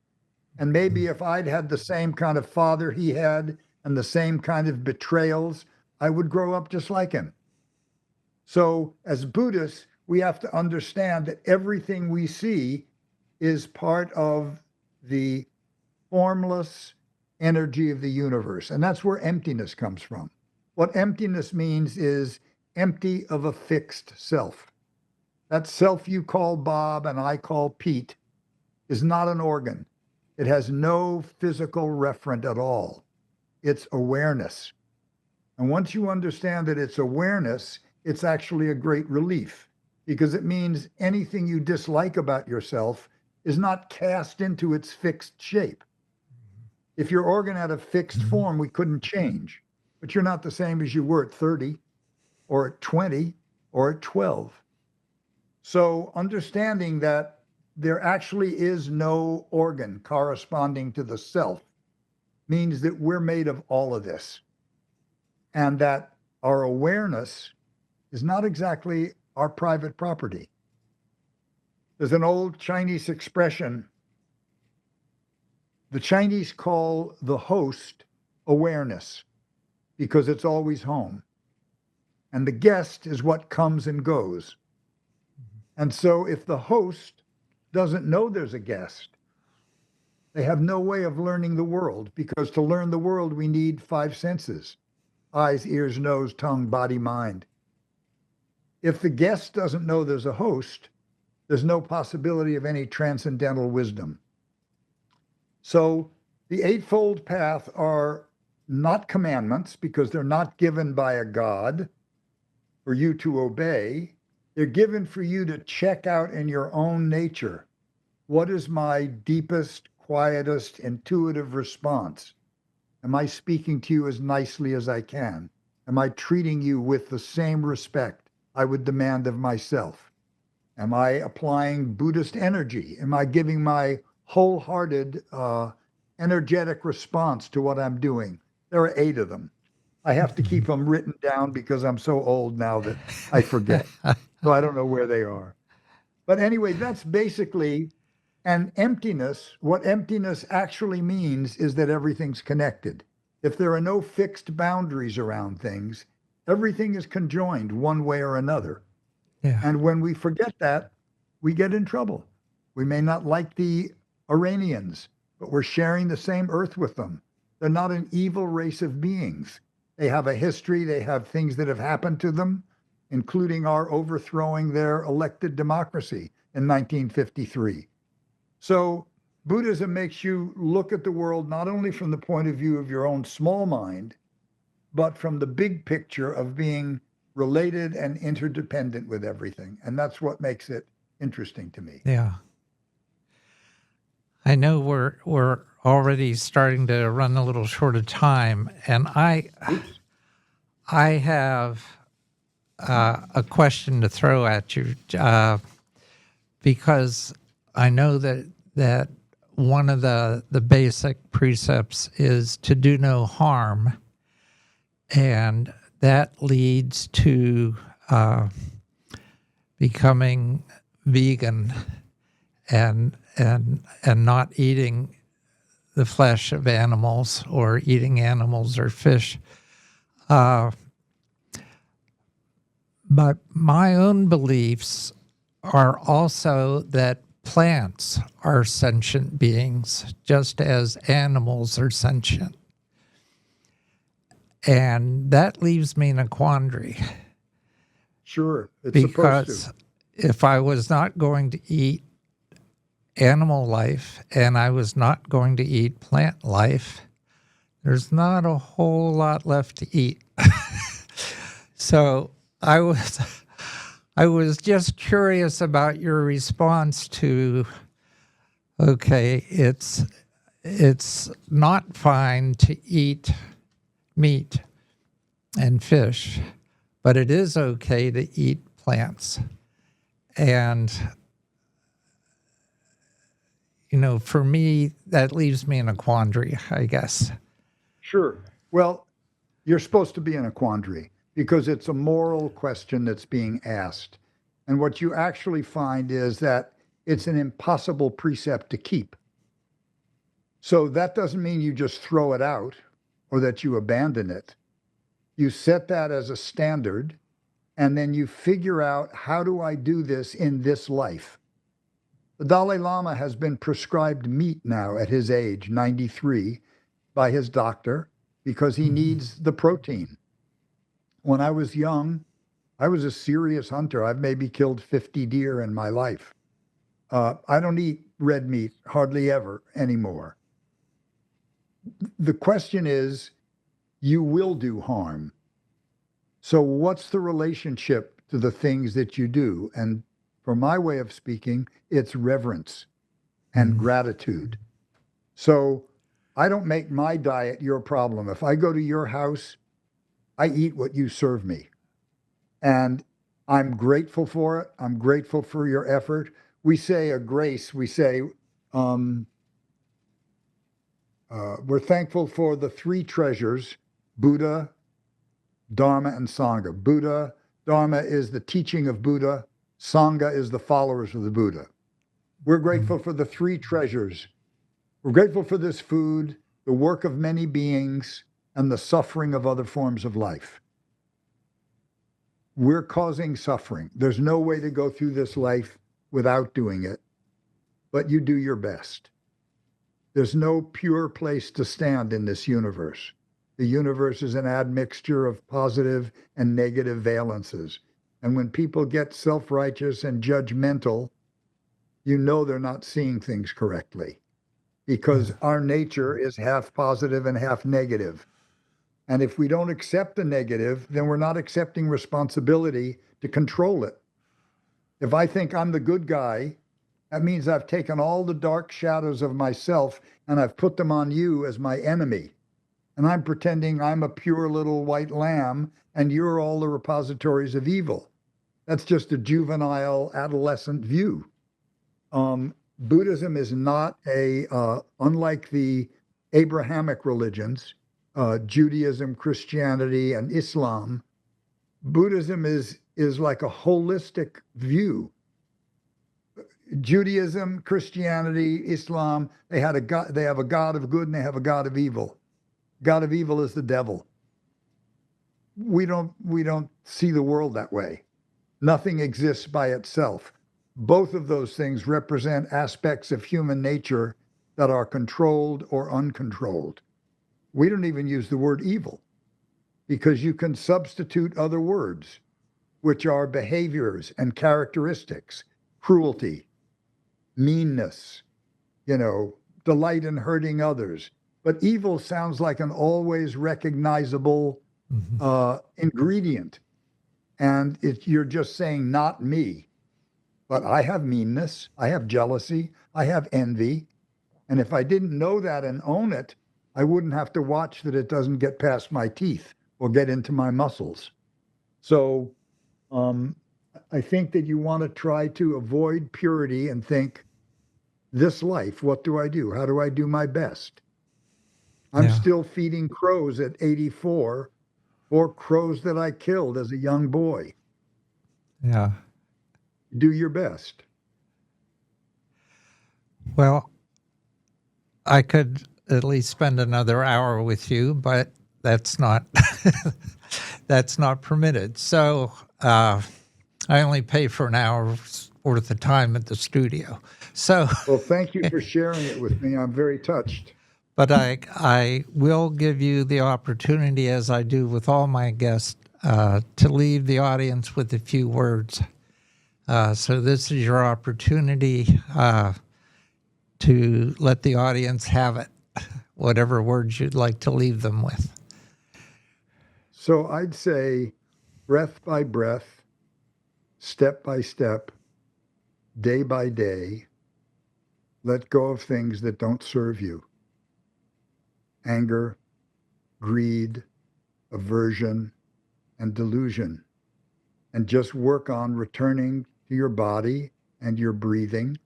And maybe if I'd had the same kind of father he had and the same kind of betrayals, I would grow up just like him. So as Buddhists, we have to understand that everything we see is part of the formless energy of the universe. And that's where emptiness comes from. What emptiness means is empty of a fixed self. That self you call Bob and I call Pete is not an organ. It has no physical referent at all. It's awareness. And once you understand that it's awareness, it's actually a great relief, because it means anything you dislike about yourself is not cast into its fixed shape. If your organ had a fixed form, we couldn't change. But you're not the same as you were at 30 or at 20 or at 12. So understanding that there actually is no organ corresponding to the self means that we're made of all of this, and that our awareness is not exactly our private property. There's an old Chinese expression. The Chinese call the host awareness because it's always home. And the guest is what comes and goes. And so if the host doesn't know there's a guest, they have no way of learning the world, because to learn the world, we need 5 senses: eyes, ears, nose, tongue, body, mind. If the guest doesn't know there's a host, there's no possibility of any transcendental wisdom. So the Eightfold Path are not commandments, because they're not given by a God for you to obey. They're given for you to check out in your own nature. What is my deepest, quietest, intuitive response? Am I speaking to you as nicely as I can? Am I treating you with the same respect I would demand of myself? Am I applying Buddhist energy? Am I giving my wholehearted, energetic response to what I'm doing? There are 8 of them. I have to keep them written down because I'm so old now that I forget. So I don't know where they are. But anyway, that's basically And emptiness, what emptiness actually means is that everything's connected. If there are no fixed boundaries around things, everything is conjoined one way or another. Yeah. And when we forget that, we get in trouble. We may not like the Iranians, but we're sharing the same earth with them. They're not an evil race of beings. They have a history, they have things that have happened to them, including our overthrowing their elected democracy in 1953. So Buddhism makes you look at the world not only from the point of view of your own small mind, but from the big picture of being related and interdependent with everything. And that's what makes it interesting to me. Yeah. I know we're already starting to run a little short of time, and I have a question to throw at you because I know that one of the basic precepts is to do no harm, and that leads to becoming vegan and not eating the flesh of animals or eating animals or fish. But my own beliefs are also that plants are sentient beings, just as animals are sentient. And that leaves me in a quandary. Sure, it's Because supposed if I was not going to eat animal life and I was not going to eat plant life, there's not a whole lot left to eat. So I was just curious about your response to, okay, it's not fine to eat meat and fish, but it is okay to eat plants. And, you know, for me, that leaves me in a quandary, I guess. Sure. Well, you're supposed to be in a quandary because it's a moral question that's being asked. And what you actually find is that it's an impossible precept to keep. So that doesn't mean you just throw it out or that you abandon it. You set that as a standard, and then you figure out, how do I do this in this life? The Dalai Lama has been prescribed meat now at his age, 93, by his doctor because he needs the protein. When I was young, I was a serious hunter. I've maybe killed 50 deer in my life. I don't eat red meat hardly ever anymore. The question is, you will do harm. So what's the relationship to the things that you do? And for my way of speaking, it's reverence and gratitude. So I don't make my diet your problem. If I go to your house, I eat what you serve me. And I'm grateful for it. I'm grateful for your effort. We say a grace. We say, we're thankful for the three treasures: Buddha, Dharma, and Sangha. Buddha, Dharma is the teaching of Buddha. Sangha is the followers of the Buddha. We're grateful for the three treasures. We're grateful for this food, the work of many beings, and the suffering of other forms of life. We're causing suffering. There's no way to go through this life without doing it, but you do your best. There's no pure place to stand in this universe. The universe is an admixture of positive and negative valences. And when people get self-righteous and judgmental, you know they're not seeing things correctly, because our nature is half positive and half negative. And if we don't accept the negative, then we're not accepting responsibility to control it. If I think I'm the good guy, that means I've taken all the dark shadows of myself and I've put them on you as my enemy. And I'm pretending I'm a pure little white lamb and you're all the repositories of evil. That's just a juvenile adolescent view. Buddhism is not unlike the Abrahamic religions, Judaism, Christianity, and Islam. Buddhism is like a holistic view. Judaism, Christianity, Islam, they have a God of good and they have a God of evil. God of evil is the devil. We don't see the world that way. Nothing exists by itself. Both of those things represent aspects of human nature that are controlled or uncontrolled. We don't even use the word evil because you can substitute other words, which are behaviors and characteristics, cruelty, meanness, delight in hurting others. But evil sounds like an always recognizable ingredient. And you're just saying, not me. But I have meanness, I have jealousy, I have envy. And if I didn't know that and own it, I wouldn't have to watch that it doesn't get past my teeth or get into my muscles. So I think that you want to try to avoid purity and think, this life, what do I do? How do I do my best? I'm still feeding crows at 84, or crows that I killed as a young boy. Yeah. Do your best. Well, I could at least spend another hour with you, but that's not that's not permitted. So I only pay for an hour's worth of time at the studio. So well, thank you for sharing it with me. I'm very touched. But I will give you the opportunity, as I do with all my guests, to leave the audience with a few words. So this is your opportunity to let the audience have it, whatever words you'd like to leave them with. So I'd say breath by breath, step by step, day by day, let go of things that don't serve you. Anger, greed, aversion, and delusion. And just work on returning to your body and your breathing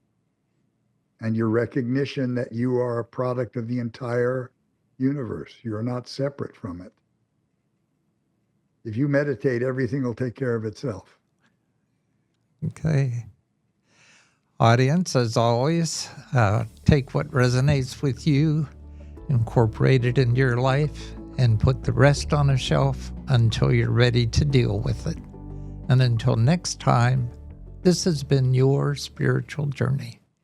and your recognition that you are a product of the entire universe. You're not separate from it. If you meditate, everything will take care of itself. Okay. Audience, as always, take what resonates with you, incorporate it into your life, and put the rest on a shelf until you're ready to deal with it. And until next time, this has been your spiritual journey.